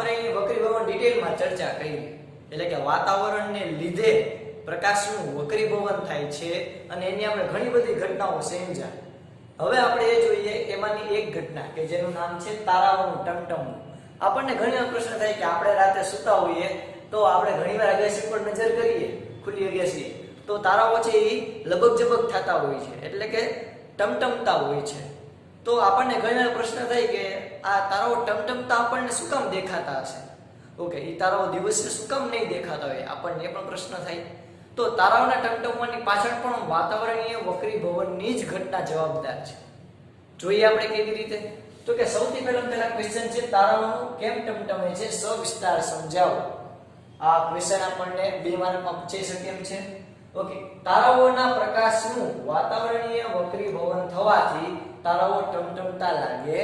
વાતાવરણની વક્રીભવન ડિટેલમાં ચર્ચા કરી, એટલે કે વાતાવરણને લીધે પ્રકાશનું વક્રીભવન થાય છે અને એની આપણે ઘણી બધી ઘટનાઓ સમજ્યા. હવે આપણે એ જોઈએ એમાંની એક ઘટના કે જેનું નામ છે તારાઓનું ટમટમવું. આપણને ઘણી વાર પ્રશ્ન થાય કે આપણે રાતે સૂતા હોઈએ તો આપણે ઘણીવાર અગાસી પર નજર કરીએ, ખુલ્લી અગાસી, તો તારાઓ છે એ લબક જબક થતા હોય છે, એટલે કે ટમટમતા હોય છે. તો આપણને ઘણીવાર પ્રશ્ન થાય કે આ તારાઓ ટમટમતા આપણને શું કામ દેખાતા હશે? ઓકે, એ તારાઓ દિવસે શું કામ નહીં દેખાતા હોય, આપણને એ પણ પ્રશ્ન થાય. તો તારાઓના ટમટમવાની પાછળ પણ વાતાવરણીય વક્રીભવનની જ ઘટના જવાબદાર છે. જોઈએ આપણે કેવી રીતે. તો કે સૌથી પહેલા ક્વેશ્ચન છે તારાઓનું કેમ ટમટમે છે, સવિસ્તાર સમજાવો. આ ક્વેશ્ચન આપણને 2 માર્કમાં પૂછાઈ શકે એમ છે. ઓકે, તારાઓના પ્રકાશનું વાતાવરણીય વક્રીભવન થવાથી તારાઓ ટમટમતા લાગે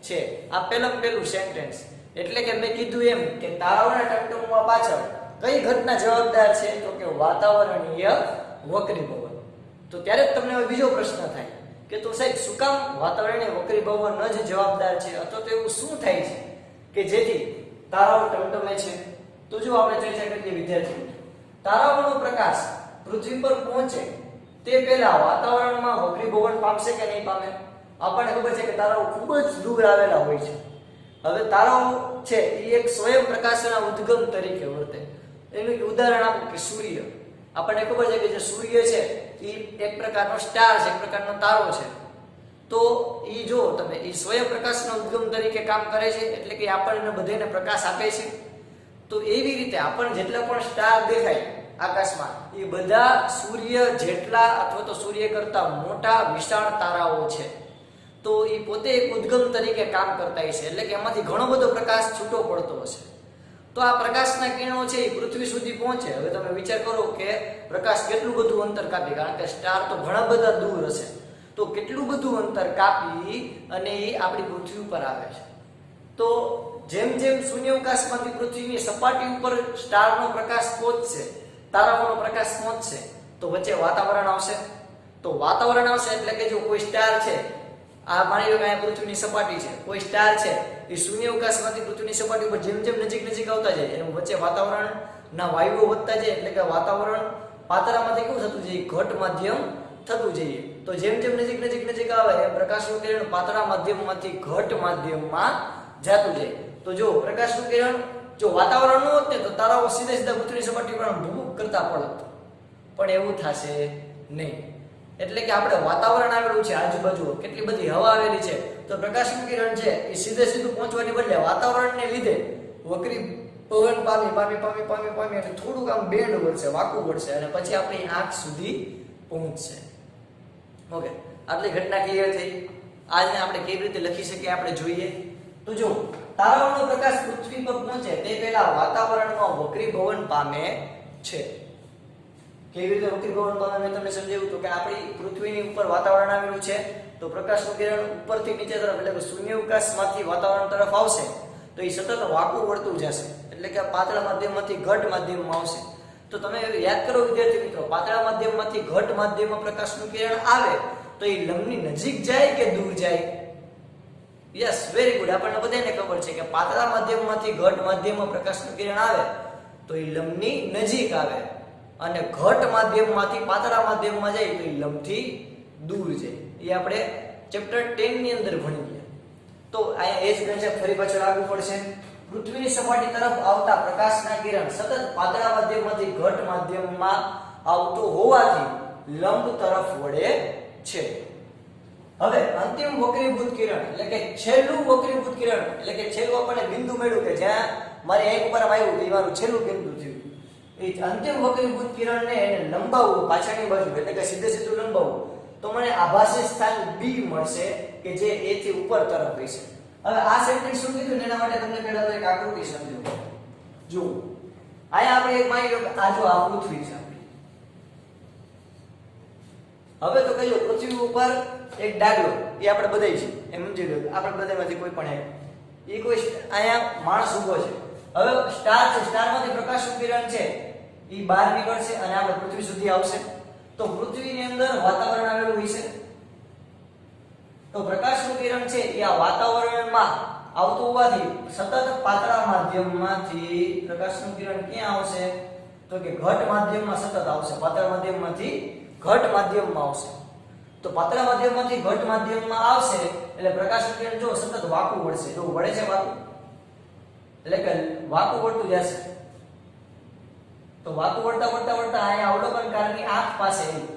છે. આ પહેલું સેન્ટેન્સ. એટલે કે મેં કીધું એમ કે તારાઓના ટમટમવા પાછળ કઈ ઘટના જવાબદાર છે? તો કે વાતાવરણીય વક્રીભવન. તો ત્યારે જ તમને હવે બીજો પ્રશ્ન થાય કે તો સાહેબ શું કામ વાતાવરણીય વક્રીભવન જ જવાબદાર છે, અથવા તો એવું શું થાય છે કે જેથી તારાઓ ટમટમે છે? તો જો આપણે ચર્ચા કરીએ વિદ્યાર્થીઓ, તારાઓનો પ્રકાશ પૃથ્વી પર પહોંચે તે પહેલા વાતાવરણમાં વક્રીભવન પામશે કે નહીં પામે? આપણને ખબર છે કે તારાઓ ખૂબ જ દૂર આવેલા હોય છે. હવે તારાઓ છે એ એક સ્વયં પ્રકાશના ઉદ્ગમ તરીકે વર્તે. એનું ઉદાહરણ આપું કે સૂર્ય. આપણને ખબર છે કે જે સૂર્ય છે એ એક પ્રકારનો સ્ટાર છે, એક પ્રકારનો તારો છે. તો એ જો તમે એ સ્વયં પ્રકાશના ઉદ્ગમ તરીકે કામ કરે છે, એટલે કે આપણને બધાને પ્રકાશ આપે છે. તો એવી રીતે આપણને જેટલા પણ સ્ટાર દેખાય આકાશમાં એ બધા સૂર્ય જેટલા અથવા તો સૂર્ય કરતા મોટા વિશાળ તારાઓ છે. તો એ પોતે એક ઉદ્ગમ તરીકે કામ કરતા હશે, એટલે કે એમાંથી ઘણો બધો પ્રકાશ છૂટો પડતો હશે. તો આ પ્રકાશના કિરણો છે એ પૃથ્વી સુધી પહોંચે. હવે તમે વિચાર કરો કે પ્રકાશ કેટલું બધું અંતર કાપી, કારણ કે સ્ટાર તો ઘણા બધા દૂર હશે, તો કેટલું બધું અંતર કાપી અને એ આપણી પૃથ્વી ઉપર આવે છે. તો જેમ જેમ શૂન્યાવકાશમાંથી પૃથ્વીની સપાટી ઉપર સ્ટારનો પ્રકાશ પહોંચશે, તારાઓનો પ્રકાશ પહોંચશે, તો વચ્ચે વાતાવરણ આવશે. તો વાતાવરણ આવશે એટલે કે જો કોઈ સ્ટાર છે, આ માની લો કે અહીંયા પૃથ્વીની સપાટી છે, કોઈ સ્ટાર છે એ શૂન્યાવકાશમાંથી પૃથ્વીની સપાટી ઉપર જેમ જેમ નજીક આવતા જાય એમ વચ્ચે વાતાવરણના વાયુઓ વધતા જાય, એટલે કે વાતાવરણ પાતળામાંથી કેવું થતું જાય, ઘટ માધ્યમ થતું જાય. તો જેમ જેમ નજીક આવે એમ પ્રકાશનું કિરણ પાતળા માધ્યમમાંથી ઘટ માધ્યમમાં જતું જાય. તો જો પ્રકાશનું કિરણ જો વાતાવરણ ન હોત ને તો તારાઓ સીધા પૃથ્વીની સપાટી પર ભૂભૂક કરતા પડત, પણ એવું થશે નહીં. એટલે કે આપણે વાતાવરણ આવેલું છે, આજુબાજુ કેટલી બધી હવા આવેલી છે, તો પ્રકાશનું કિરણ છે એ સીધું પહોંચવાની બદલે વાતાવરણને લીધે વક્રીભવન પામી અને થોડુંક આમ બેન્ડ વળશે, વાંકું વળશે અને પછી આપણી આંખ સુધી પહોંચશે. ઓકે, આટલી ઘટના ક્લિયર થઈ. આજને આપણે કેવી રીતે લખી શકીએ આપણે જોઈએ. તો જો તારાઓનો પ્રકાશ પૃથ્વી પર પહોંચે તે પહેલા વાતાવરણમાં વક્રીભવન પામે છે. કેવી રીતે વક્રીભવન પામે મેં તમને સમજાવ્યું તો કે આપણી પૃથ્વીની ઉપર વાતાવરણ આવેલું છે, તો પ્રકાશનું કિરણ ઉપરથી નીચે તરફ એટલે કે શૂન્યાવકાશમાંથી વાતાવરણ તરફ આવશે તો એ સતત વાંકું વળતું જશે, એટલે કે પાતળા માધ્યમમાંથી ઘટ માધ્યમમાં આવશે. તો તમે યાદ કરો વિદ્યાર્થી મિત્રો, પાતળા માધ્યમમાંથી ઘટ માધ્યમમાં પ્રકાશનું કિરણ આવે તો એ લંબની નજીક જાય કે દૂર જાય? Yes, very good. આપણને બધાને ખબર છે કે પાતળા માધ્યમમાંથી ઘટ માધ્યમમાં પ્રકાશનું કિરણ આવે તો એ લંબની નજીક આવે, અને ઘટ માધ્યમમાંથી પાતળા માધ્યમમાં જાય તો એ લંબથી દૂર જાય. એ આપણે ચેપ્ટર 10 ની અંદર ભણી ગયા. તો અહીંયા એ જ કન્સેપ્ટ ફરી પાછળ લાગુ પડશે. પૃથ્વીની સપાટી તરફ આવતા પ્રકાશના કિરણ સતત પાતળા માધ્યમમાંથી ઘટ માધ્યમમાં આવતો હોવાથી લંબ તરફ વળે છે. હવે અંતિમ વક્રીભૂત કિરણ એટલે કે છેલ્લું વક્રીભૂત કિરણ એટલે કે છેલ્લું આપણને બિંદુ મળ્યું કે જ્યાં મારી આંખ ઉપર આવ્યું એ મારું છેલ્લું બિંદુ થયું. એ અંતિમ વક્રીભૂત કિરણને લંબાવવું પાછળની બાજુ એટલે કે સીધું લંબાવવું તો મને આભાસી સ્થાન B મળશે કે જે A થી ઉપર તરફ હશે. હવે આ સેન્ટેન્સ શું કીધું એના માટે તમને પહેલા તો એક આકૃતિ સમજો. જો આયા આપણે એક માની લો કે આ જો આ પૃથ્વી છે. હવે તો કહીએ પૃથ્વી ઉપર એક ડાગલો એ આપણે બધાય છે એમ સમજી લો, આપણે બધામાંથી કોઈ પણ એ કોઈ આયા માણસ ઊભો છે. હવે સ્ટાર છે, સ્ટારમાંથી પ્રકાશનું કિરણ છે એ બહાર નીકળશે અને આપણે પૃથ્વી સુધી આવશે. તો પૃથ્વીની અંદર વાતાવરણ આવેલું હશે, તો પ્રકાશનું કિરણ છે એ આ વાતાવરણમાં આવતું હોવાથી સતત પાતળા માધ્યમમાંથી પ્રકાશનું કિરણ ક્યાં આવશે તો કે ઘટ માધ્યમમાં સતત આવશે, પાતળા માધ્યમમાંથી ઘટ માધ્યમમાં આવશે. તો પાતળા માધ્યમમાંથી ઘટ માધ્યમમાં આવશે એટલે પ્રકાશનું કિરણ જો સતત વાંકું વળશે, જો વળે છે વાંકું એટલે કે વાંકું વળતું જશે. તો વાંકું વળતા વળતા વળતા અહીંયા અવલોકનકારની આંખ પાસે આવ્યું.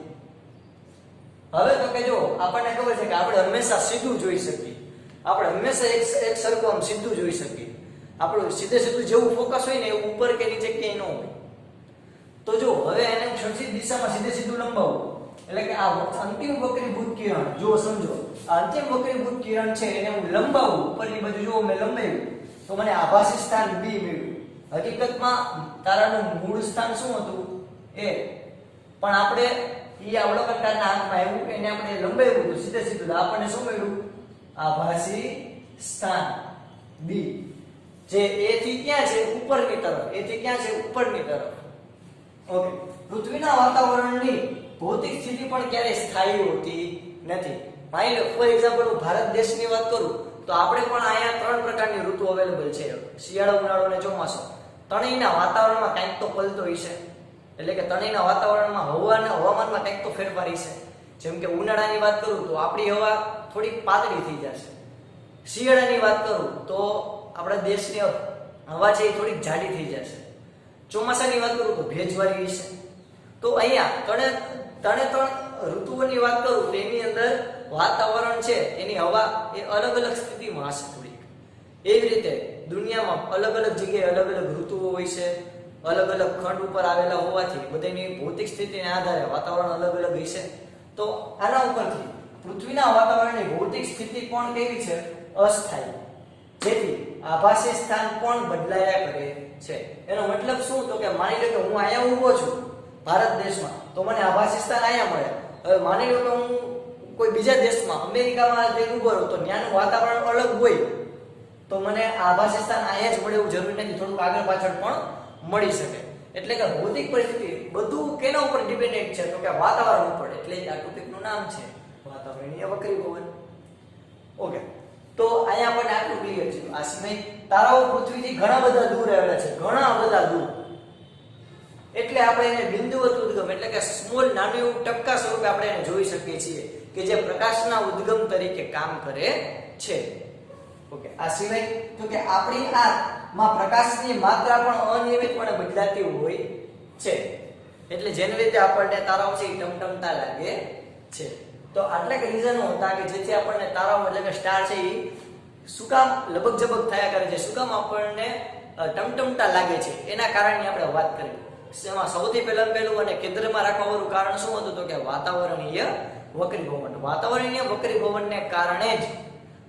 હવે તો કે જો આપણને ખબર છે કે આપણે હંમેશા સીધું જોઈ શકીએ, આપણે હંમેશા એક સરખું આમ સીધું જોઈ શકીએ. આપણું સીધે સીધું જેવું ફોકસ હોય ને એવું ઉપર કે નીચે ક્યાંય ન હોય. તો જો હવે એને ક્ષિતિજ દિશામાં સીધે સીધું લંબાવું એટલે કે આ અંતિમ વક્રીભૂત કિરણ જો સમજો, આ અંતિમ વક્રીભૂત કિરણ છે એને હું લંબાવું ઉપરની બાજુ જો મેં લંબાવ્યું તો મને આભાસી સ્થાન B મળ્યું. હકીકતમાં તારાનું મૂળ સ્થાન શું હતું A, પણ આપણે ઈ અવલોકનકારના આંખમાં આવ્યું એને આપણે લંબાવ્યું હતું સીધે સીધું, આપણને શું મળ્યું આભાસી સ્થાન B, જે A થી ક્યાં છે ઉપરની તરફ, A થી ક્યાં છે ઉપરની તરફ. ઓકે, પૃથ્વીના વાતાવરણની ભૌતિક સ્થિતિ પણ ક્યારેય સ્થાયી હોતી નથી. માની લો ફોર એક્ઝામ્પલ હું ભારત દેશની વાત કરું તો આપણે પણ અહીંયા 3 પ્રકારની ઋતુ અવેલેબલ છે, શિયાળો, ઉનાળો અને ચોમાસું. ત્રણેયના વાતાવરણમાં કંઈક તો પલટો હશે, એટલે કે ત્રણેયના વાતાવરણમાં હવામાનમાં કંઈક તો ફેરફાર હશે. જેમ કે ઉનાળાની વાત કરું તો આપણી હવા થોડીક પાતળી થઈ જશે, શિયાળાની વાત કરું તો આપણા દેશની હવા છે એ થોડીક જાડી થઈ જશે, ચોમાસાની વાત કરું તો ભેજવાળી હશે. તો અહીંયા ત્રણે ઋતુઓની વાત કરું તો એની અંદર વાતાવરણ છે એની હવા એ અલગ અલગ સ્થિતિમાં હશે થોડીક. એવી રીતે દુનિયામાં અલગ અલગ જગ્યાએ અલગ અલગ ઋતુઓ હોય છે, અલગ અલગ ખંડ ઉપર આવેલા હોવાથી બધાની ભૌતિક સ્થિતિને આધારે વાતાવરણ અલગ અલગ હશે. તો આના ઉપરથી પૃથ્વીના વાતાવરણની ભૌતિક સ્થિતિ પણ કેવી છે અસ્થાયી, જેથી આભાસી સ્થાન પણ બદલાયા કરે છે. એનો મતલબ શું તો કે માની લો કે હું અહીંયા ઊભો છું ભારત દેશમાં તો મને આભાસી સ્થાન અહીંયા મળે. હવે માની લો કે હું કોઈ બીજા દેશમાં અમેરિકામાં જઈને ઊભો રહું તો ત્યાંનું વાતાવરણ અલગ હોય તો મને આભાસી સ્થાન અહીંયા જ મળે એવું જરૂરી નથી, થોડુંક આગળ પાછળ પણ મળી શકે. એટલે કે ભૌતિક પરિસ્થિતિ બધું કેના ઉપર ડિપેન્ડન્ટ છે તો કે વાતાવરણ ઉપર. એટલે જ આ ટોપિકનું નામ છે વાતાવરણીય વક્રીભવન. ઓકે, તો અહીંયા આપણને આટલું ક્લિયર છે. આ સિવાય તારાઓ પૃથ્વીથી ઘણા બધા દૂર આવેલા છે, ઘણા બધા દૂર, એટલે આપણે એને બિંદુવત ઉદ્ગમ એટલે કે સ્મોલ નાનું એવું ટપકા સ્વરૂપે આપણે એને જોઈ શકીએ છીએ કે જે પ્રકાશના ઉદ્ગમ તરીકે કામ કરે છે. ઓકે, આ સિવાય તો કે આપણી આંખમાં પ્રકાશની માત્રા પણ અનિયમિતપણે બદલાતી હોય છે, એટલે જેને લીધે આપણને તારાઓ છે ટમટમતા લાગે છે. તો આટલા કે રીઝનો હતા કે જેથી આપણને તારાઓ એટલે કે સ્ટાર છે એ શું કામ લબક ઝબક થયા કરે છે, શું કામ આપણને ટમટમતા લાગે છે, એના કારણની આપણે વાત કરી. એમાં સૌથી પહેલું અને કેન્દ્રમાં રાખવાનું કારણ શું હતું તો કે વાતાવરણીય વક્રીભવન. વાતાવરણીય વક્રીભવનને કારણે જ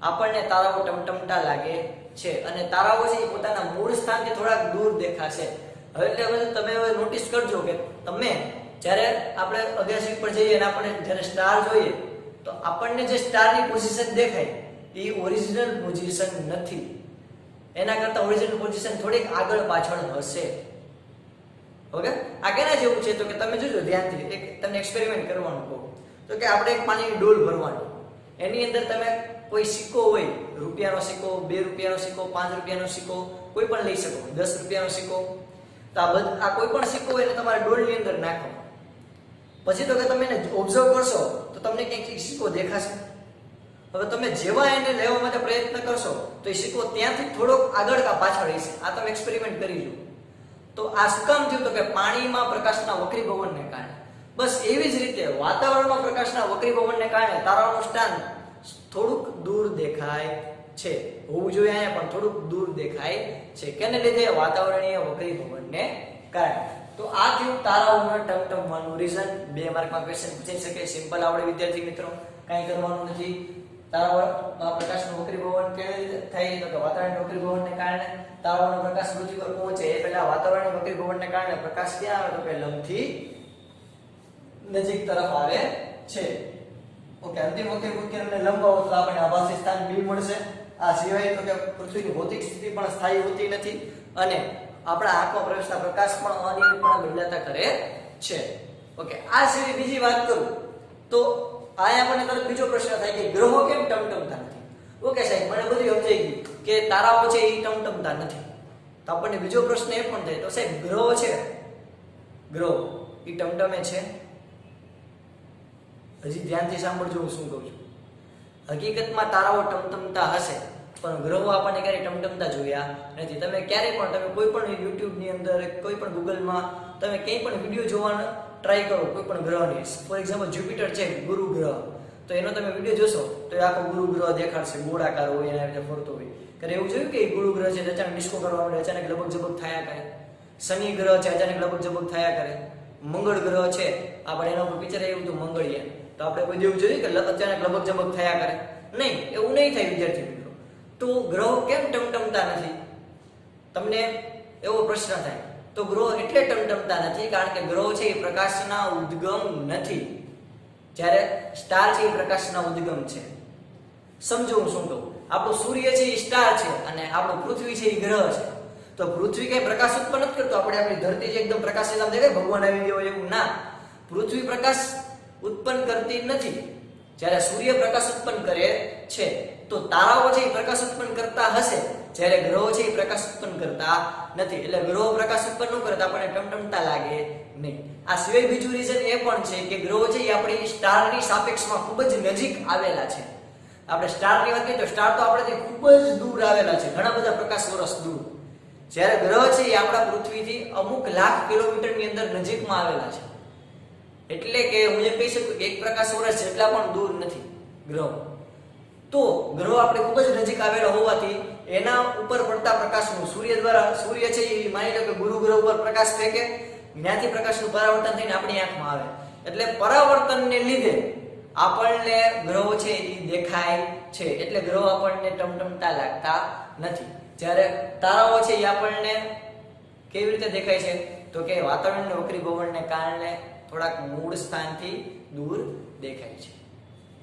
આપણને તારાઓ ટમટમતા લાગે છે અને તારાઓ છે એ પોતાના મૂળ સ્થાનથી થોડાક દૂર દેખાશે. હવે એટલે તમે હવે નોટિસ કરજો કે તમે જ્યારે આપણે અગાસી પર જઈએ અને આપણે જ્યારે સ્ટાર જોઈએ તો આપણને જે સ્ટારની પોઝિશન દેખાય એ ઓરિજિનલ પોઝિશન નથી, એના કરતા ઓરિજિનલ પોઝિશન થોડીક આગળ પાછળ હશે. ઓકે, આ કેના જેવું છે તો કે તમે જોજો ધ્યાનથી, એક તમને એક્સપેરિમેન્ટ કરવાનું કહું તો કે આપણે એક પાણીની ડોલ ભરવાની, એની અંદર તમે કોઈ સિક્કો હોય, રૂપિયાનો સિક્કો, 2 રૂપિયાનો સિક્કો, 5 રૂપિયાનો સિક્કો, કોઈ પણ લઈ શકો, 10 રૂપિયાનો સિક્કો, તો આ કોઈ પણ સિક્કો હોય એટલે તમારે ડોલની અંદર નાખો. પછી તો કે તમે એને ઓબ્ઝર્વ કરશો તો તમને ક્યાંક સિક્કો દેખાશે. હવે તમે જેવા એને લેવા માટે પ્રયત્ન કરશો તો એ સિક્કો ત્યાંથી થોડોક આગળ કા પાછળ હશે. આ તમે એક્સપેરિમેન્ટ કરી લો. તો આ શું કામ થયું તો કે પાણીમાં પ્રકાશના વક્રીભવનને કારણે. બસ એવી જ રીતે વાતાવરણમાં પ્રકાશના વક્રીભવનને કારણે તારાઓનું સ્થાન થોડુંક દૂર દેખાય છે, હોવું જોઈએ અહીંયા પણ થોડુંક દૂર દેખાય છે. કેને લીધે? વાતાવરણીય વક્રીભવનને કારણે. તો આ થયું તારાઓના ટમટમવાનું રીઝન. 2 માર્કમાં ક્વેશ્ચન પૂછાઈ શકે, સિમ્પલ આવડે વિદ્યાર્થી મિત્રો, કાંઈ કરવાનું નથી. તારાઓમાં પ્રકાશનું વક્રીભવન કેવી રીતે થાય તો કે વાતાવરણીય વક્રીભવનને કારણે. તારાઓનો પ્રકાશ પૃથ્વી પર પહોંચે એ પહેલા વાતાવરણીય વક્રીભવનને કારણે પ્રકાશ ક્યાં આવે તો કે લંબથી નજીક તરફ આવે છે. ઓકે, અંતિમ વક્રીભૂત કિરણને લંબાવો તો આપણને આભાસી સ્થાન B મળશે. આ સિવાય તો કે પૃથ્વીની ભૌતિક સ્થિતિ પણ સ્થાયી હોતી નથી અને આપણા આંખમાં પ્રવેશતા પ્રકાશ પણ અનિયમિતપણે બદલાતા કરે છે. ઓકે, આ સિવાય બીજી વાત કરું તો અહીંયા મને તરત બીજો પ્રશ્ન થાય કે ગ્રહો કેમ ટમટમતા નથી? ઓકે સાહેબ, મને બધું સમજાઈ ગયું, કે તારાઓ છે એ ટમટમતા નથી. તો આપણને બીજો પ્રશ્ન એ પણ થાય, તો સાહેબ ગ્રહો છે, ગ્રહો એ ટમટમે છે? હજી ધ્યાનથી સાંભળજો હું શું કહું છું. હકીકતમાં તારાઓ ટમટમતા હશે, પણ ગ્રહો આપણને ક્યારેય ટમટમતા જોયા નથી. તમે ક્યારેય પણ તમે કોઈ પણ યુટ્યુબની અંદર, કોઈ પણ ગૂગલમાં તમે ક્યાંય પણ વિડીયો જોવાનો ટ્રાય કરો કોઈ પણ ગ્રહની, ફોર એક્ઝામ્પલ જુપિટર છે, ગુરુ ગ્રહ, તો એનો તમે વિડીયો જોશો તો એ આખો ગુરુ ગ્રહ દેખાડશે, ગોળાકાર હોય, એના રીતે ફરતો હોય. ત્યારે એવું જોયું કે ગુરુ ગ્રહ છે અચાનક ડિસ્કો કરવા માંડે, અચાનક લબક ઝબક થયા કરે. શનિ ગ્રહ છે અચાનક લબક ઝબક થયા કરે. મંગળ ગ્રહ છે, આપણે એના ઉપર પિક્ચર આવ્યું હતું મંગળયાન, તો આપણે કોઈ જેવું જોયું કે અચાનક લબક ઝબક થયા કરે? નહીં, એવું નહીં થાય વિદ્યાર્થી મિત્રો. તો ગ્રહો કેમ ટમટમતા નથી? તમને એવો પ્રશ્ન થાય. તો ગ્રહો એટલે ટમટમતા નથી કારણ કે ગ્રહો છે એ પ્રકાશના ઉદ્ગમ નથી. જ્યારે સ્ટાર છે એ પ્રકાશના ઉદ્ગમ છે. સમજો હું શું કહું. આપણો સૂર્ય છે એ સ્ટાર છે અને આપણું પૃથ્વી છે એ ગ્રહ છે. તો પૃથ્વી કઈ પ્રકાશ ઉત્પન્ન નથી કરતો. આપણે આપણી ધરતી છે એકદમ પ્રકાશિત આમ દેખાય ભગવાન આવી ગયો એવું ના. પૃથ્વી પ્રકાશ ઉત્પન્ન કરતી નથી. જ્યારે સૂર્ય પ્રકાશ ઉત્પન્ન કરે છે, તો તારાઓ છે એ પ્રકાશ ઉત્પન્ન કરતા હશે, જ્યારે ગ્રહો છે એ પ્રકાશ ઉત્પન્ન કરતા નથી. એટલે ગ્રહો પ્રકાશ ઉત્પન્ન ન કરતા આપણને ટમટમતા લાગે નહીં. આ સિવાય બીજું રીઝન એ પણ છે કે ગ્રહો છે એ આપણી સ્ટારની સાપેક્ષમાં ખૂબ જ નજીક આવેલા છે. આપણે સ્ટારની વાત કરીએ તો સ્ટાર તો આપણાથી ખૂબ જ દૂર આવેલા છે, ઘણા બધા પ્રકાશ વર્ષ દૂર. જ્યારે ગ્રહ છે એ આપણા પૃથ્વીથી અમુક લાખ કિલોમીટરની અંદર નજીકમાં આવેલા છે. એટલે કે હું એમ કહી શકું કે એક પ્રકાશ વર્ષ જેટલા પણ દૂર નથી ગ્રહો. તો ગ્રહો આપણે ખૂબ જ નજીક આવેલા હોવાથી એના ઉપર પડતા પ્રકાશનું સૂર્ય દ્વારા, સૂર્ય છે એ માની લો કે ગુરુ ગ્રહ ઉપર પ્રકાશ ફેંકે, જ્યાંથી પ્રકાશનું પરાવર્તન થઈને આપણી આંખમાં આવે. એટલે પરાવર્તનને લીધે આપણને ગ્રહો છે એ દેખાય છે. એટલે ગ્રહો આપણને ટમટમતા લાગતા નથી. જ્યારે તારાઓ છે એ આપણને કેવી રીતે દેખાય છે? તો કે વાતાવરણના વક્રીભવનને કારણે થોડાક મૂળ સ્થાનથી દૂર દેખાય છે.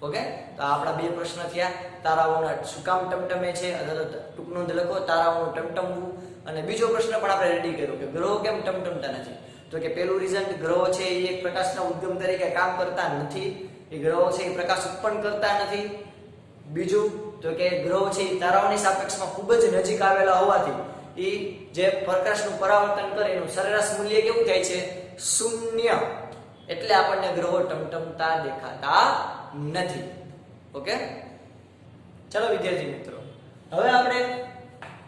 ઓકે, તો આપણા બે પ્રશ્ન થયા. તારાઓના શું કામ ટમટમે છે, અથવા ટૂંક નોંધ લખો તારાઓનું ટમટમવું. અને બીજો પ્રશ્ન પણ આપણે રેડી કર્યો કે ગ્રહો કેમ ટમટમતા નથી. તો કે પેલું રીઝન, ગ્રહો છે એ એક પ્રકાશના ઉદ્ગમ તરીકે કામ કરતા નથી. એ ગ્રહો છે એ પ્રકાશ ઉત્પન્ન કરતા નથી. બીજું તો કે ગ્રહો છે એ તારાઓની સાપેક્ષમાં ખૂબ જ નજીક આવેલા હોવાથી એ જે પ્રકાશનું પરાવર્તન કરે એનું સરેરાશ મૂલ્ય કેવું થાય છે? શૂન્ય. એટલે આપણને ગ્રહો ટમટમતા દેખાતા નથી. ઓકે, ચલો વિદ્યાર્થી મિત્રો, હવે આપણે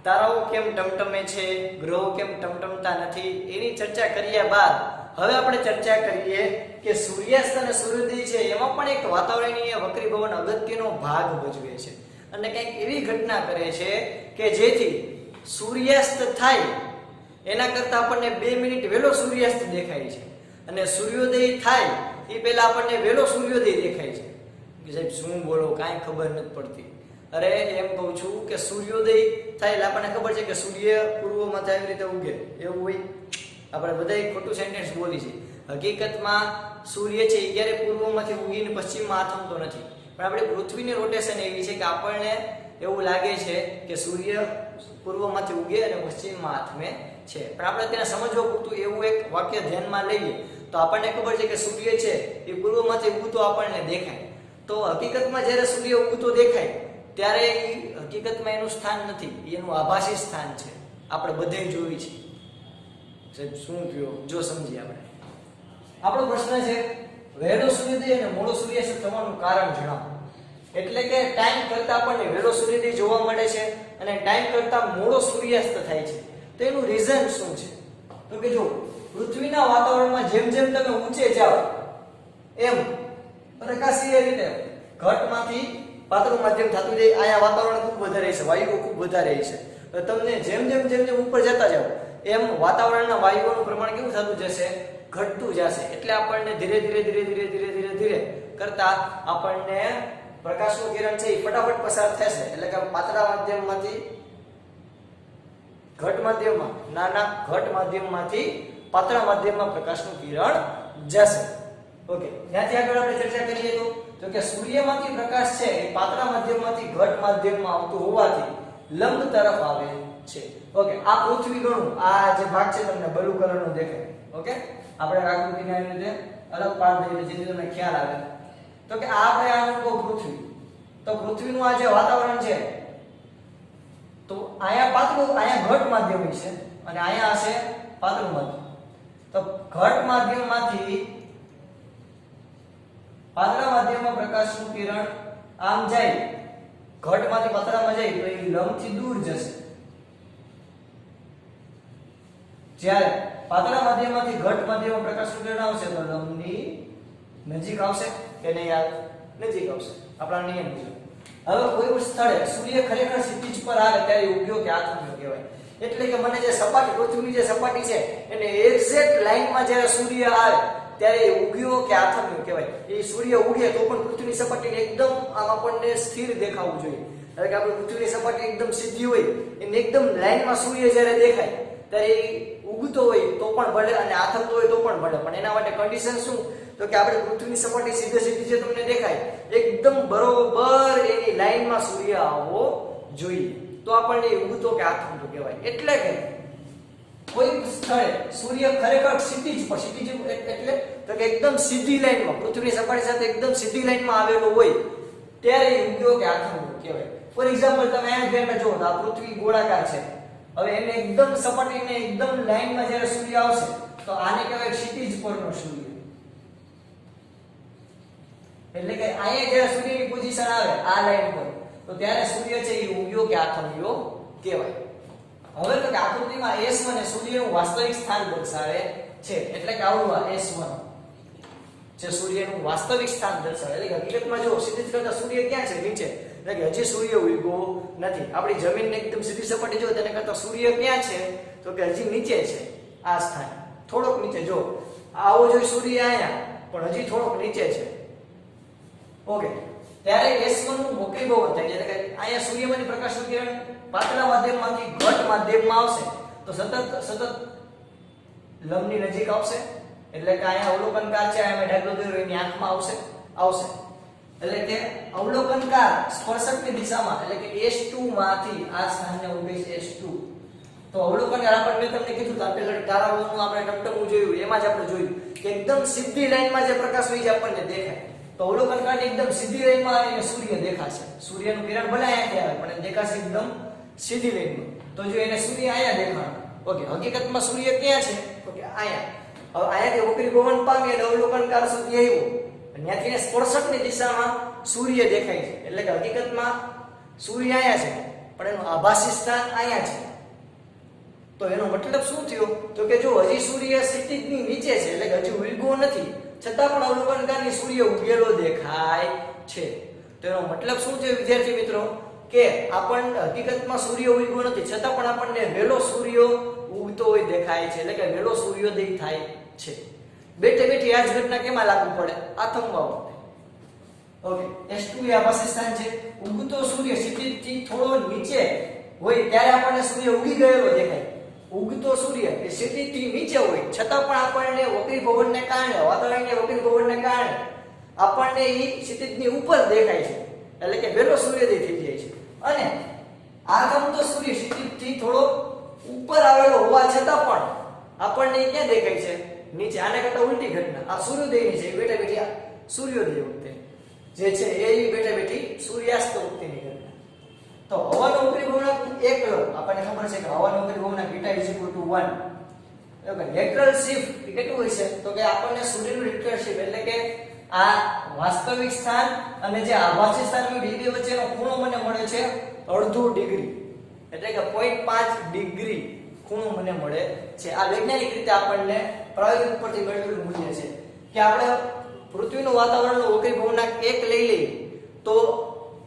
તારાઓ કેમ ટમટમે છે, ગ્રહો કેમ ટમટમતા નથી એની ચર્ચા કર્યા બાદ હવે આપણે ચર્ચા કરીએ કે સૂર્યાસ્ત અને સૂર્યોદય છે એમાં પણ એક વાતાવરણીય વક્રીભવન અગત્યનો ભાગ ભજવે છે. અને કંઈક એવી ઘટના કરે છે કે જેથી સૂર્યાસ્ત થાય એના કરતા આપણને 2 મિનિટ વહેલો સૂર્યાસ્ત દેખાય છે, અને સૂર્યોદય થાય એ પહેલા આપણને વહેલો સૂર્યોદય દેખાય છે. કે સાહેબ શું બોલો, કાંઈ ખબર નથી પડતી. અરે એમ કહું છું કે સૂર્યોદય થાય એટલે આપણને ખબર છે કે સૂર્ય પૂર્વમાંથી આવી રીતે ઉગે, એવું હોય? આપણે બધાય ખોટું સેન્ટેન્સ બોલી છે. હકીકતમાં સૂર્ય છે એ ક્યારે પૂર્વમાંથી ઉગીને પશ્ચિમમાં આથમતો નથી. પણ આપણી પૃથ્વીની રોટેશન એવી છે કે આપણને એવું લાગે છે કે સૂર્ય પૂર્વમાંથી ઉગે અને પશ્ચિમમાં આથમે છે. પણ આપણે તેને સમજવા પૂરતું એવું એક વાક્ય ધ્યાનમાં લઈએ તો આપણને ખબર છે કે સૂર્ય છે એ પૂર્વમાંથી ઉગતો આપણને દેખાય. તો હકીકતમાં જ્યારે સૂર્ય ઉગતો દેખાય ત્યારે એ હકીકતમાં એનું સ્થાન નથી, એનું આભાસી સ્થાન છે. આપણે બધે જોઈ છે. સાહેબ શું થયું? જો સમજીએ આપણે. આપણો પ્રશ્ન છે વહેલો સૂર્યોદય અને મોડો સૂર્યાસ્ત થવાનું કારણ જણાવો. એટલે કે ટાઈમ કરતા આપણને વહેલો સૂર્યોદય જોવા મળે છે અને ટાઈમ કરતા મોડો સૂર્યાસ્ત થાય છે. તો એનું રીઝન શું છે? તો કે જો પૃથ્વીના વાતાવરણમાં જેમ જેમ તમે ઊંચે જાઓ એમ પ્રકાશીય રીતે ઘટમાંથી પાતળું માધ્યમ થતું જાય. આયા વાતાવરણ ખૂબ વધારે છે, વાયુઓ ખૂબ વધારે છે. તો તમને જેમ જેમ જેમ જેમ ઉપર જતા જાઓ એમ વાતાવરણના વાયુઓનું પ્રમાણ કેવું થતું જશે? ઘટતું જશે. એટલે આપણને ધીરે ધીરે ધીરે ધીરે ધીરે ધીરે ધીરે કરતા આપણને પ્રકાશનું કિરણ છે એ ફટાફટ પસાર થશે. એટલે કે પાતળા માધ્યમમાંથી ઘટ માધ્યમમાં, નાના ઘટ માધ્યમમાંથી પાતળા માધ્યમમાં પ્રકાશનું કિરણ જશે. ઓકે, ત્યાંથી આગળ આપણે ચર્ચા કરીએ તો કે સૂર્યમાંથી પ્રકાશ છે એ પાતળા માધ્યમમાંથી ઘટ માધ્યમમાં આવતું હોવાથી લંબ તરફ આવે છે. ઓકે, આ પૃથ્વી ગણું આ જે ભાગ છે તમને બ્લુ કલરનો દેખાય. ઓકે, આપણે આકૃતિને આવી રીતે અલગ પાડ દઈએ જેથી તમને ખ્યાલ આવે. તો કે આ આપણે આનું કહો પૃથ્વી. તો પૃથ્વીનું આ જે વાતાવરણ છે તો અહીંયા પાતળું, અહીંયા ઘટ માધ્યમ છે અને અહીંયા હશે પાતળું માધ્યમ. તો ઘટ માધ્યમમાંથી પાતળા માધ્યમમાં પ્રકાશનું કિરણ આમ જાય, ઘટમાંથી પાતળામાં જાય તો એ લંબથી દૂર જશે. જ્યારે પાતળા માધ્યમમાંથી ઘટ માધ્યમમાં પ્રકાશનું કિરણ આવશે તો લંબની નજીક આવશે કે નહીં આવે? નજીક આવશે આપણા નિયમ મુજબ. હવે કોઈ પણ સ્થળે સૂર્ય ખરેખર ક્ષિતિજ પર આવે ત્યારે ઉગ્યો કે આથમ્યો કહેવાય. એટલે કે મને જે સપાટી, પૃથ્વીની જે સપાટી છે એને એક્ઝેક્ટ લાઈનમાં જ્યારે સૂર્ય આવે ત્યારે એ ઉગ્યો કે આથમ્યો કહેવાય. એ સૂર્ય ઉગે તો પણ પૃથ્વીની સપાટીને એકદમ આમ આપણને સ્થિર દેખાવું જોઈએ. એટલે કે આપણે પૃથ્વીની સપાટી એકદમ સીધી હોય, એને એકદમ લાઈનમાં સૂર્ય જ્યારે દેખાય ત્યારે એ ઉગતો હોય તો પણ ભલે અને આથમતો હોય તો પણ ભલે. પણ એના માટે કન્ડિશન શું? તો કે આપણે પૃથ્વીની સપાટી સીધે સીધી જે તમને દેખાય એકદમ બરોબર એની લાઈનમાં સૂર્ય આવવો જોઈએ, તો આપણને ઉગતો કે આથમતો કહેવાય. એટલે કે કોઈ સ્થળે સૂર્ય ખરેખર ક્ષિતિજ પર, ક્ષિતિજ એટલે તો કે એકદમ સીધી લાઈનમાં, પૃથ્વીની સપાટી સાથે એકદમ સીધી લાઈનમાં આવેલો હોય ત્યારે ઉગ્યો કે આથમતો કહેવાય. ફોર એક્ઝામ્પલ તમે અહીંયા ધ્યાનમાં જુઓ તો આ પૃથ્વી ગોળાકાર છે. હવે એને એકદમ સપાટીને એકદમ લાઈનમાં જ્યારે સૂર્ય આવશે તો આને કહેવાય ક્ષિતિજ પરનો સૂર્ય. એટલે કે અહીંયા જ્યારે સૂર્યની પોઝિશન આવે આ લાઈન પર તો ત્યારે સૂર્ય છે એ ઉગ્યો કે આથમ્યો કહેવાય. હવે તો કે આકૃતિમાં S1 એ સૂર્યનું વાસ્તવિક સ્થાન દર્શાવે છે. એટલે કે આવું આ S1 જે સૂર્યનું વાસ્તવિક સ્થાન દર્શાવે. એટલે કે હકીકતમાં જો ક્ષિતિજ કરતા સૂર્ય ક્યાં છે? નીચે. એટલે કે હજી સૂર્ય ઉગ્યો નથી. આપણી જમીનને એકદમ સીધી સપાટી જો તેને કરતા સૂર્ય ક્યાં છે? તો કે હજી નીચે છે. આ સ્થાન થોડોક નીચે. જો આવો જો સૂર્ય અહીંયા પણ હજી થોડોક નીચે છે. ઓકે, ત્યારે S1 નું વક્રીભવન થાય છે. એટલે કે અહીંયા સૂર્યમાંથી પ્રકાશનું કિરણ પાતળા માધ્યમમાંથી ઘટ માધ્યમમાં આવશે તો સતત લંબની નજીક આવશે. એટલે કે અહીંયા અવલોકનકાર છે, અહીંયા ડાયગ્રામ દોર્યો એની આંખમાં આવશે. એટલે કે અવલોકનકાર સ્પર્શકની દિશામાં, એટલે કે S2 માંથી આ સ્થાનને ઉભે છે S2. તો અવલોકનકાર આપણે તમને કીધું તો આપણે તારાઓનું આપણે ટપટપું જોયું, એમાં જ આપણે જોયું કે એકદમ સીધી લાઈનમાં જે પ્રકાશ હોય છે આપણને દેખાય. તો અવલોકનકારની એકદમ સીધી લાઈનમાં એને સૂર્ય દેખાશે. સૂર્યનું કિરણ ભલે અહીંયાથી આવે પણ દેખાશે એકદમ સીધી લાઈનમાં. તો જો એને સૂર્ય અહીંયા દેખાય. ઓકે, હકીકતમાં સૂર્ય ક્યાં છે? તો કે અહીંયા. હવે અહીંયાથી વક્રીભવન પામી એટલે અવલોકનકાર સુધી આવ્યો. ત્યાંથી સ્પર્શકની દિશામાં સૂર્ય દેખાય છે. એટલે કે હકીકતમાં સૂર્ય અહીંયા છે પણ એનું આભાસી સ્થાન અહીંયા છે. તો એનો મતલબ શું થયો? તો કે જો હજી સૂર્ય ક્ષિતિજની નીચે છે, એટલે કે હજી ઉગ્યો નથી, છતાં પણ અવલોકનકારની સૂર્ય ઉગેલો દેખાય છે. તો એનો મતલબ શું થયો વિદ્યાર્થી મિત્રો? કે આપણને હકીકતમાં સૂર્ય ઉગ્યો નથી છતાં પણ આપણને વેલો સૂર્ય ઉગતો હોય દેખાય છે. એટલે કે વેલો સૂર્યોદય થાય છે. બેઠે બેઠી આ જ ઘટના કેમાં લાગુ પડે? આથમવા વખતે. ઓકે, S2 એ આભાસી સ્થાન છે. ઉગતો સૂર્ય ક્ષિતિજથી થોડો નીચે હોય ત્યારે આપણને સૂર્ય ઉગી ગયેલો દેખાય. ઉગતો સૂર્ય એ ક્ષિતિજથી નીચે હોય છતાં પણ આપણને વક્રીભવનને કારણે, વાતાવરણીય વક્રીભવનને કારણે આપણને એ ક્ષિતિજની ઉપર દેખાય છે. એટલે કે વેલો સૂર્યોદય થઈ જાય છે. અને આગમતો સૂર્ય ક્ષિતિજથી થોડો ઉપર આવેલો હોવા છતાં પણ આપણને ક્યાં દેખાય છે? નીચે. આને કરતા ઉલટી ઘટના આ સૂર્યોદયની છે. બેઠા બેઠી આ સૂર્યોદય વખતે જે છે એ બેઠા બેઠી સૂર્યાસ્ત વખતેની ઘટના. તો હવાનો વક્રીભવનાંક 1 લો. આપણને ખબર છે કે હવાનો વક્રીભવનાંક β = 1. ઓકે, લેટરલ શિફ્ટ કેટલું હોય છે? તો કે આપણને સૂર્યનું લેટરલ શિફ્ટ એટલે કે આ વાસ્તવિક સ્થાન અને જે આભાસી સ્થાન હોય બે વચ્ચેનો ખૂણો મને મળે છે 0.5 ડિગ્રી. એટલે કે 0.5 ડિગ્રી ખૂણો મને મળે છે. આ વૈજ્ઞાનિક રીતે આપણને પ્રાયોગિક ઉપરથી મેળવેલું મૂલ્ય છે કે આપણે પૃથ્વીનું વાતાવરણનું વક્રીભવનાંક 1 લઈ લઈએ તો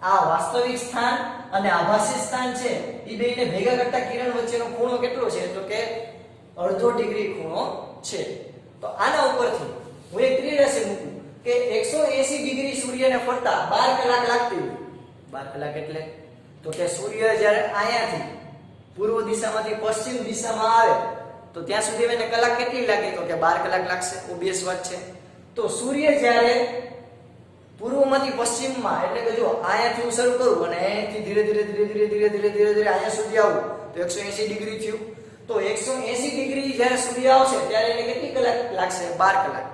આ વાસ્તવિક સ્થાન અને આભાસી સ્થાન છે એ બેને ભેગા કરતા કિરણ વચ્ચેનો ખૂણો કેટલો છે? તો કે 0.5 ડિગ્રી ખૂણો છે. તો આના ઉપરથી હું એક ત્રિરાશી મૂકું કે 180 ડિગ્રી સૂર્યને ફરતા 12 કલાક લાગતી હોય. 12 કલાક એટલે તો કે સૂર્ય જ્યારે અહીંયાથી પૂર્વ દિશામાંથી પશ્ચિમ દિશામાં આવે તો ત્યાં સુધી એને કલાક કેટલી લાગે? તો કે 12 કલાક લાગશે. ઓબિયસ વાત છે. તો સૂર્ય જ્યારે પૂર્વમાંથી પશ્ચિમમાં, એટલે કે જો અહીંયાથી હું શરૂ કરું અને અહીંયાથી ધીરે ધીરે અહીંયા સુધી આવું તો 180 ડિગ્રી થયું. તો 180 ડિગ્રી જ્યારે સૂર્ય આવશે ત્યારે એને કેટલી કલાક લાગશે? 12 કલાક.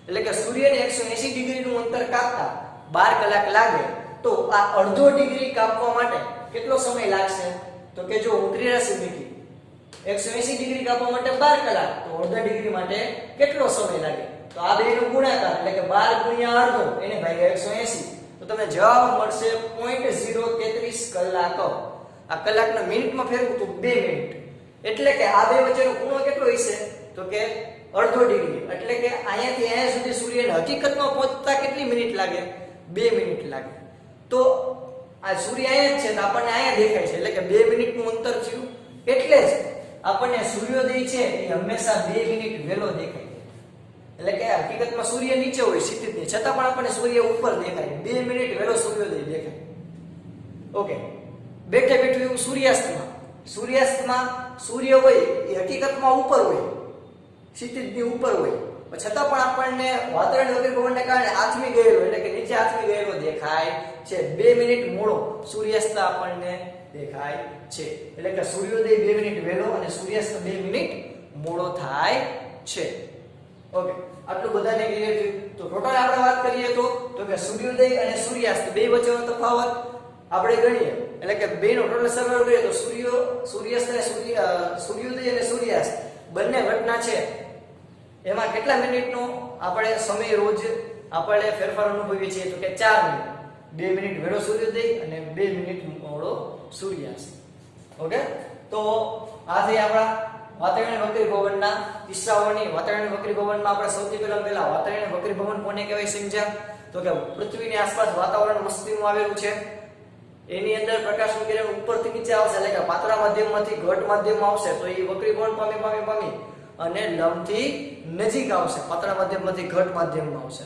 એટલે કે સૂર્યને 180 ડિગ્રીનું અંતર કાપતા 12 કલાક લાગે તો આ 0.5 ડિગ્રી કાપવા માટે કેટલો સમય લાગશે? તો કે જો વક્રી રાશિ મૂકી 180 ડિગ્રી કાપવા માટે 12 કલાક, તો અડધા ડિગ્રી માટે કેટલો સમય લાગે? તો આ બેનો ગુણાકાર એટલે કે 12 ગુણ્યા અડધો એને ભાગ્યા 180, તો તમને જવાબ મળશે 0.033 કલાક. આ કલાકના મિનિટમાં ફેરવું તો 2 મિનિટ, એટલે કે આ બે વચ્ચેનો ખૂણો કેટલો હશે? તો કે અડધો ડિગ્રી, એટલે કે અહીંયાથી અહીંયા સુધી સૂર્યને હકીકતમાં પહોંચતા કેટલી મિનિટ લાગે? 2 મિનિટ લાગે. તો આ સૂર્ય અહીંયા જ છે તો આપણને અહીંયા દેખાય છે, એટલે કે 2 મિનિટનું અંતર થયું. એટલે જ આપણને સૂર્યોદય છે એ હંમેશા 2 મિનિટ વહેલો દેખાય છે. એટલે કે હકીકતમાં સૂર્ય નીચે હોય ક્ષિતિજની, છતાં પણ આપણને સૂર્ય ઉપર દેખાય, 2 મિનિટ વહેલો સૂર્યોદય દેખાય. ઓકે, બેઠે બેઠું એવું સૂર્યાસ્તમાં સૂર્ય હોય એ હકીકતમાં ઉપર હોય, ક્ષિતિજની ઉપર હોય, છતાં પણ આપણને વાતાવરણ વગેરે પવનને કારણે આથમી ગયેલો એટલે કે નીચે આથમી ગયેલો દેખાય છે. 2 મિનિટ મોડો સૂર્યાસ્ત આપણને દેખાય છે, એટલે કે સૂર્યોદય 2 મિનિટ વહેલો અને સૂર્યાસ્ત 2 મિનિટ મોડો થાય છે. ઓકે, આટલું બધાને ક્લિયર થયું. તો ટોટલ આપણે વાત કરીએ તો કે સૂર્યોદય અને સૂર્યાસ્ત બે વચ્ચેનો તફાવત આપણે ગણીએ, એટલે કે બેનો ટોટલ સરવાળો કરીએ તો સૂર્યાસ્ત અને સૂર્યોદય અને સૂર્યાસ્ત બંને ઘટના છે એમાં કેટલા મિનિટનો આપણે સમય રોજ આપણે ફેરફાર અનુભવીએ છીએ? તો કે 4 મિનિટ. 2 મિનિટ વહેલો સૂર્યોદય અને 2 મિનિટ મોડો સૂર્યાસ્ત. ઓકે, તો આ થઈ આપણા વાતાવરણીય વક્રી ભવનના કિસ્સાઓની. વાતાવરણીય વક્રી ભવનમાં આપણે સૌથી પહેલા વાતાવરણીય વક્રી ભવન કોને કહેવાય સમજ્યા? તો કે પૃથ્વીની આસપાસ વાતાવરણ મસ્તીનું આવેલું છે, એની અંદર પ્રકાશનું કિરણ ઉપરથી નીચે આવશે, એટલે કે પાતળા માધ્યમમાંથી ઘટ માધ્યમમાં આવશે તો એ વક્રી ભવન પામી અને લંબથી નજીક આવશે, પાતળા માધ્યમમાંથી ઘટ માધ્યમમાં આવશે.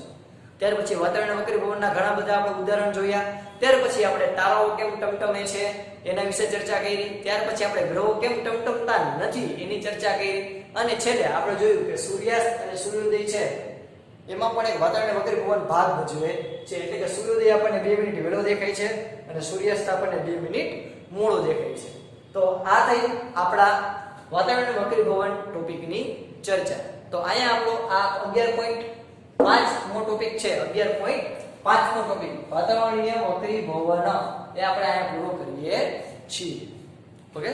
ત્યાર પછી વાતાવરણીય વક્રી ભવનના ઘણા બધા આપણે ઉદાહરણ જોયા. ત્યાર પછી આપણે તારાઓ કેમ ટમટમે છે એના વિશે ચર્ચા કરી. ત્યાર પછી આપણે ગ્રહો કેમ ટમટમતા નથી એની ચર્ચા કરી. અને છેલ્લે આપણે જોયું કે સૂર્યાસ્ત અને સૂર્યોદય છે એમાં પણ એક વાતાવરણીય વક્રી ભવન ભાગ ભજવે છે, એટલે કે સૂર્યોદય આપણને 2 મિનિટ વહેલો દેખાય છે અને સૂર્યાસ્ત આપણને 2 મિનિટ મોડો દેખાય છે. તો આ થઈ આપણા વાતાવરણીય વક્રી ભવન ટોપિકની ચર્ચા. તો અહીંયા આપણો આ 11.5 નો ટોપિક છે. 11.5 નો ટોપિક વાતાવરણીય વક્રી ભવન એ આપણે અહીંયા પૂરો કરીએ છીએ. ઓકે.